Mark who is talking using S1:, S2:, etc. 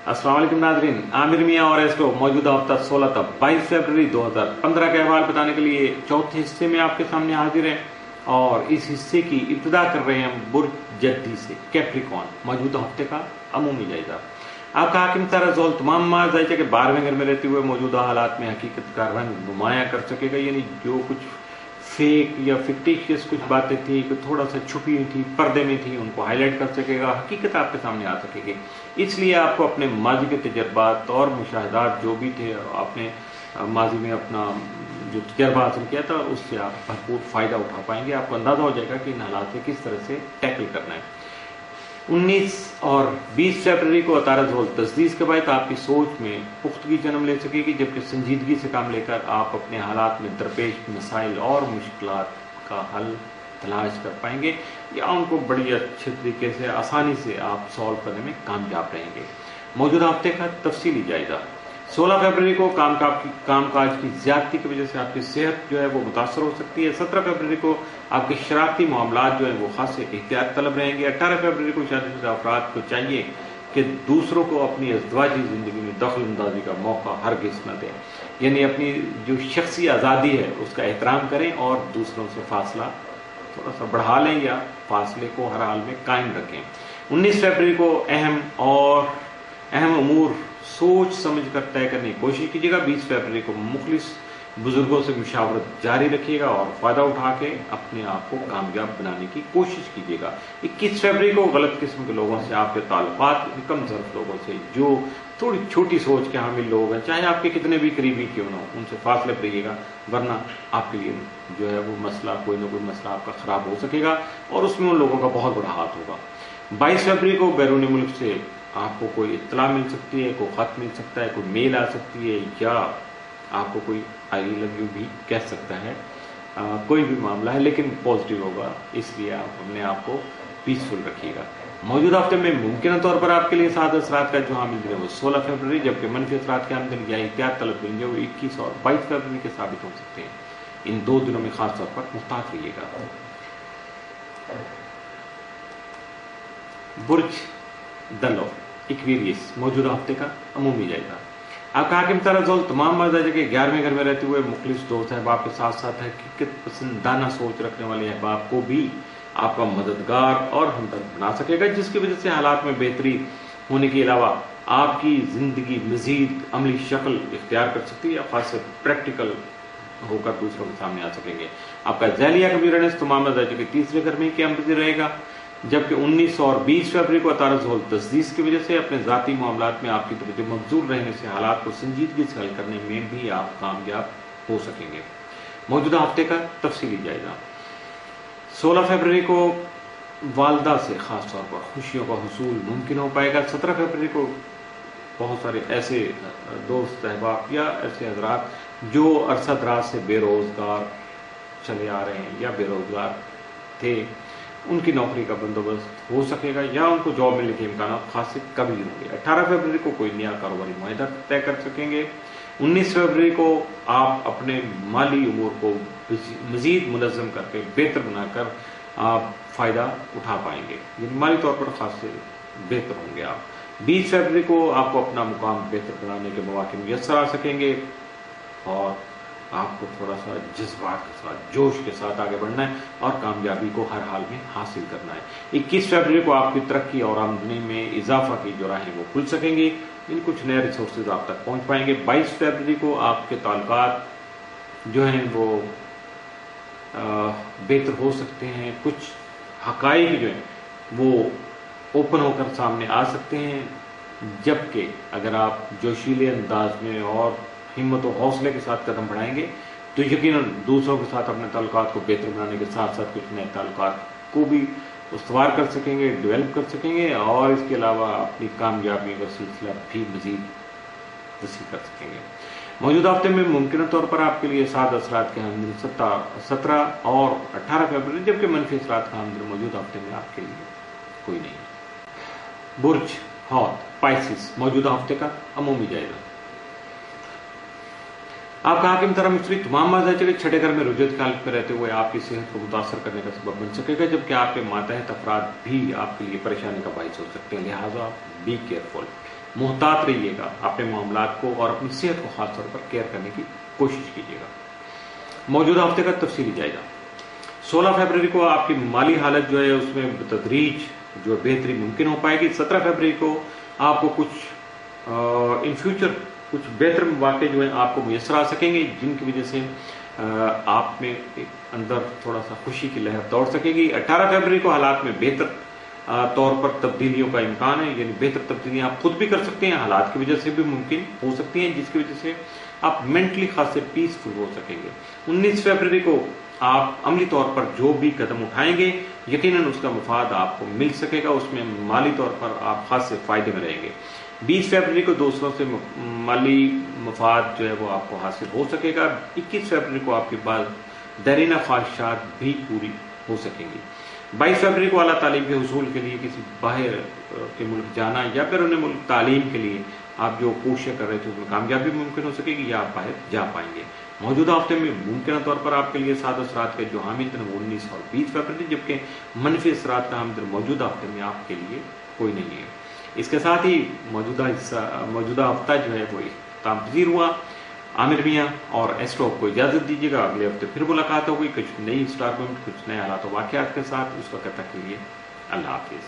S1: अस्सलाम वालेकुम नाज़रीन, आमिर मियां और एस्ट्रो मौजूदा हफ्ता 16 तक 22 फरवरी 2015 के अहवाल बताने के लिए चौथे हिस्से में आपके सामने हाजिर हैं। और इस हिस्से की इब्तिदा कर रहे हैं हम बुर्ज जद्दी से, कैप्रिकॉन, मौजूदा हफ्ते का अमूमी जायजा। आपका हाकिम सारा जोल तमाम जायजा के 12वें घर में रहते हुए मौजूदा हालात में हकीकत का रंग नुमाया कर सकेगा, यानी जो कुछ फेक या फिक्टिशियस कुछ बातें थी, थोड़ा सा छुपी हुई थी, पर्दे में थी, उनको हाईलाइट कर सकेगा, हकीकत आपके सामने आ सकेगी। इसलिए आपको अपने माजी के तजर्बात और मुशाहदात जो भी थे, आपने माजी में अपना जो तजर्बा हासिल किया था, उससे आप भरपूर फ़ायदा उठा पाएंगे। आपको अंदाज़ा हो जाएगा कि इन हालात से किस तरह से टैकल करना है। 19 और 20 फरवरी को अतारज होल तस्दीस के बाद आपकी सोच में पुख्तगी जन्म ले सकेगी, जबकि संजीदगी से काम लेकर आप अपने हालात में दरपेश मसाइल और मुश्किलात का हल तलाश कर पाएंगे या उनको बड़ी अच्छे तरीके से आसानी से आप सॉल्व करने में कामयाब रहेंगे। मौजूदा हफ्ते का तफसीली जायजा। 16 फरवरी को कामकाज की ज्यादती की वजह से आपकी सेहत जो है वो मुतासर हो सकती है। 17 फरवरी को आपके शरारती मामलात जो है वो खास एहतियात तलब रहेंगे। 18 फरवरी को शादीशुदा अफराद को चाहिए कि दूसरों को अपनी अज़दवाजी जिंदगी में दखल अंदाजी का मौका हरगिज़ न दें, यानी अपनी जो शख्सी आज़ादी है उसका एहतराम करें और दूसरों से फासला थोड़ा सा बढ़ा लें या फासले को हर हाल में कायम रखें। 19 फरवरी को अहम अमूर सोच समझ कर तय करने की कोशिश कीजिएगा। 20 फरवरी को मुखलिस बुजुर्गों से मुशावरत जारी रखिएगा और फायदा उठा के अपने आप को कामयाब बनाने की कोशिश कीजिएगा। 21 फरवरी को गलत किस्म के लोगों से आपके ताल्लुकात, कम ज़र्फ लोगों से जो थोड़ी छोटी सोच के हामिल लोग हैं, चाहे आपके कितने भी करीबी क्यों ना हो, उनसे फासले रहिएगा, वरना आपके लिए जो है वो मसला, कोई ना कोई मसला आपका खराब हो सकेगा और उसमें उन लोगों का बहुत बड़ा हाथ होगा। 22 फरवरी को बैरूनी मुल्क से आपको कोई इत्तला मिल सकती है, कोई खत मिल सकता है, कोई मेल आ सकती है या आपको कोई आई लव यू भी कह सकता है। कोई भी मामला है लेकिन पॉजिटिव होगा, इसलिए आप अपने आप को पीसफुल रखिएगा। मौजूदा हफ्ते में मुमकिन तौर पर आपके लिए साद असरात का जो हामिल दिन है वो 16 फरवरी, जबकि मनफी असरात के हामिल या एहतियात तलब दिन जो 21 और 22 फरवरी के साबित हो सकते हैं। इन दो दिनों में खास तौर पर मुहतात रहिएगा। बुर्ज दलो इक्वेरियस, मौजूदा हफ्ते का अमूमी जायजा। आपका हाकिम ताराजोल तमाम मर्दाजे के 11वें घर में रहते हुए मुखलिस दोस्त अहबाब के साथ साथ हकीकत पसंदाना सोच रखने वाले अहबाब को भी आपका मददगार और हमदर्द बना सकेगा, जिसकी वजह से हालात में बेहतरी होने के अलावा आपकी जिंदगी मजीद अमली शक्ल इख्तियार कर सकती है या खास प्रैक्टिकल होकर दूसरों के सामने आ सकेंगे। आपका ज़ैलिया कबीरनेस तमाम मर्दाजे के 3रे घर में क्या रहेगा, जबकि 19 और 20 फरवरी को अतारज होल तस्दीस की वजह से अपने ज़ाती मामलात में आपकी तवज्जो मबजूल रहने से हालात को संजीदगी से हल करने में भी आप कामयाब हो सकेंगे। मौजूदा हफ्ते का तफसीली जायजा। 16 फरवरी को वालदा से खास तौर पर खुशियों का हुसूल मुमकिन हो पाएगा। 17 फरवरी को बहुत सारे ऐसे दोस्त अहबाब या ऐसे हजरात जो अरसा दराज से बेरोजगार चले आ रहे हैं या बेरोजगार थे, उनकी नौकरी का बंदोबस्त हो सकेगा या उनको जॉब मिलने के इम्कान खासे कभी होंगे। 18 फरवरी को कोई नया कारोबारी मुआहदा तय कर सकेंगे। 19 फरवरी को आप अपने माली उमूर को मजीद मुनज़्ज़म करके बेहतर बनाकर आप फ़ायदा उठा पाएंगे, यानी माली तौर पर खास से बेहतर होंगे आप। 20 फरवरी को आपको अपना मुकाम बेहतर बनाने के मौके मुयस्सर आ सकेंगे और आपको थोड़ा सा जज्बात के साथ, जोश के साथ आगे बढ़ना है और कामयाबी को हर हाल में हासिल करना है। 21 फरवरी को आपकी तरक्की और आमदनी में इजाफा की जो राहें वो खुल सकेंगी, इन कुछ नए रिसोर्सेज आप तक पहुंच पाएंगे। 22 फरवरी को आपके ताल्लुकात जो हैं वो बेहतर हो सकते हैं, कुछ हकाइक जो हैं वो ओपन होकर सामने आ सकते हैं, जबकि अगर आप जोशीले अंदाज में और हिम्मत और हौसले के साथ कदम बढ़ाएंगे तो यकीनन दूसरों के साथ अपने ताल्लुकात को बेहतर बनाने के साथ साथ कुछ नए ताल्लुकात को भी उस्तवार कर सकेंगे, डेवलप कर सकेंगे और इसके अलावा अपनी कामयाबी का सिलसिला भी मजीद वसी कर सकेंगे। मौजूदा हफ्ते में मुमकिन तौर पर आपके लिए साद असरात के हमदिन 17 और 18 फरवरी, जबकि मनफी असरात का हमदिन मौजूदा हफ्ते में आपके लिए कोई नहीं। बुर्ज हौत पाइसिस, मौजूदा हफ्ते का अमूमी जायजा। आपका हाकिम तरह मिस्री तमाम मजाजे के 6 घर में रुजत की हालत में रहते हुए आपकी सेहत को मुतासर करने का सबब बन सकेगा, जबकि आपके मातहत अफराद भी आपके लिए परेशानी का बाइस हो सकते हैं, लिहाजा बी केयरफुल। محتاط رہیے گا اپنے معاملات کو اور اپنی صحت کو خاص طور پر کیئر کرنے کی کوشش کیجیے گا۔ موجودہ ہفتے کا تفصیلی جائزہ۔ 16 فروری کو آپ کی مالی حالت جو ہے اس میں بتدریج جو بہتری ممکن ہو پائے گی۔ 17 فروری کو آپ کو کچھ ان فیوچر کچھ بہتر مواقع جو ہیں آپ کو میسر آ سکیں گے، جن کی وجہ سے آپ میں اندر تھوڑا سا خوشی کی لہر دوڑ سکے گی۔ 18 فروری کو حالات میں بہتر طور پر تبدیلیوں کا امکان ہے، یعنی بہتر تبدیلیاں آپ خود بھی کر سکتے ہیں، حالات کی وجہ سے بھی ممکن ہو سکتی ہیں، جس کی وجہ سے آپ مینٹلی خاصے پیسفل ہو سکیں گے۔ 19 فروری کو آپ عملی طور پر جو بھی قدم اٹھائیں گے یقیناً اس کا مفاد آپ کو مل سکے گا، اس میں مالی طور پر آپ خاصے فائدے میں رہیں گے۔ 20 فروری کو دوسروں سے مالی مفاد جو ہے وہ آپ کو حاصل ہو سکے گا۔ 21 فروری کو آپ کی بعض دیرینہ خواہشات بھی پوری ہو سکیں گی۔ 22 فروری کو اعلیٰ تعلیم کے حصول کے لیے کسی باہر کے ملک جانا یا بیرون ملک تعلیم کے لیے آپ جو کوششیں کر رہے تھے اس میں کامیابی ممکن ہو سکے گی یا آپ باہر جا پائیں گے۔ موجودہ ہفتے میں ممکنہ طور پر آپ کے لیے سعد اثرات کے جو حامل ہیں وہ 19 اور 20 فروری، جبکہ منفی اثرات کا حامل موجودہ ہفتے میں آپ کے لیے کوئی نہیں ہے۔ اس کے ساتھ ہی موجودہ ہفتہ جو ہے وہ اختتام پذیر ہوا۔ عامر میاں اور ایسٹرو کو اجازت دیجیے گا، اگلے ہفتے پھر ملاقات ہوگی کچھ نئی اسٹار مومنٹ، کچھ نئے حالات و واقعات کے ساتھ۔ اس وقت تک کے لیے اللہ حافظ۔